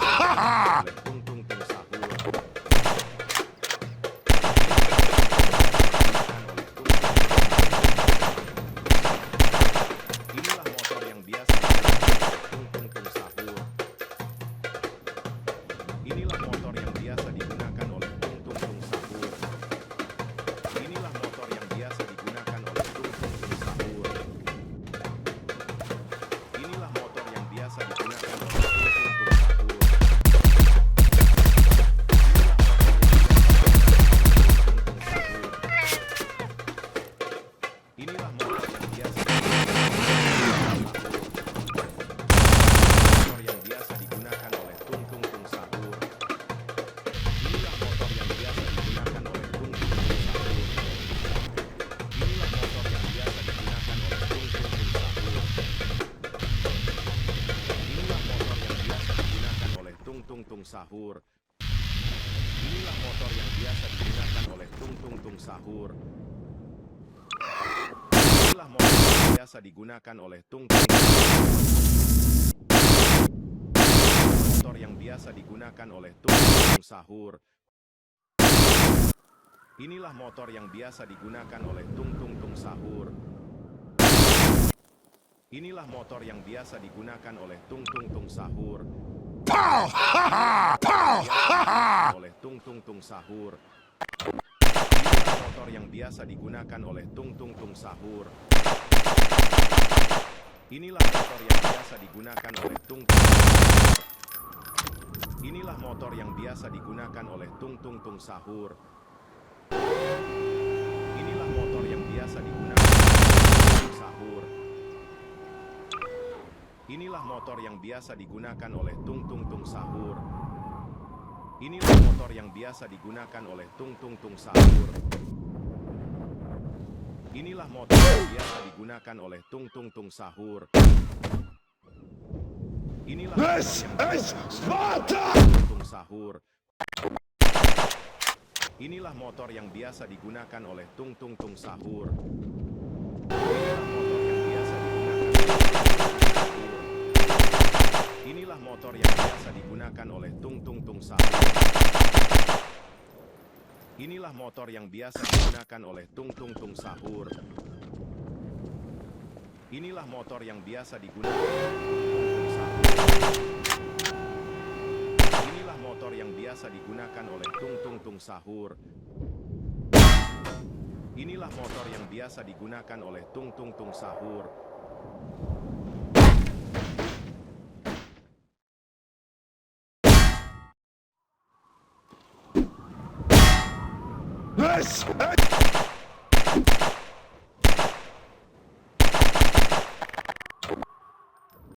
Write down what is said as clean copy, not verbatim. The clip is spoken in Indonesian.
oleh tung tung tung sahur. Inilah motor yang biasa digunakan oleh tung tung tung sahur. Inilah motor yang biasa digunakan oleh tung tung tung sahur. Inilah motor yang biasa digunakan oleh tung tung tung sahur. Inilah motor yang biasa digunakan oleh tung tung tung sahur. sahur. Inilah motor yang biasa digunakan oleh tung tung tung sahur. Inilah motor yang biasa digunakan oleh tung tung tung motor yang biasa digunakan oleh tung tung tung sahur. Inilah motor yang biasa digunakan oleh tung tung tung sahur. Inilah motor yang biasa digunakan oleh tung tung tung sahur. Pow! Ha ha! Pow! Ha ha! Oleh tung tung tung sahur. Inilah motor yang biasa digunakan oleh tung tung tung sahur. Inilah motor yang biasa digunakan oleh tung tung tung sahur. Inilah motor yang biasa digunakan oleh tung tung tung sahur. Inilah motor yang biasa digunakan oleh tung tung sahur. Inilah motor yang biasa digunakan oleh tung tung tung sahur. Inilah motor yang biasa digunakan oleh tung tung tung sahur. Inilah motor yang biasa digunakan oleh tung tung tung sahur. Inilah motor This yang is biasa Sparta! tung tung sahur. Inilah motor yang biasa digunakan oleh tung tung tung sahur. Inilah motor yang biasa digunakan oleh tung tung tung sahur. Inilah motor yang biasa digunakan oleh tung tung tung sahur. Inilah motor yang biasa digunakan oleh tung tung tung sahur. Inilah motor yang biasa digunakan oleh tung tung tung sahur. Inilah motor yang biasa digunakan oleh tung tung tung sahur. This is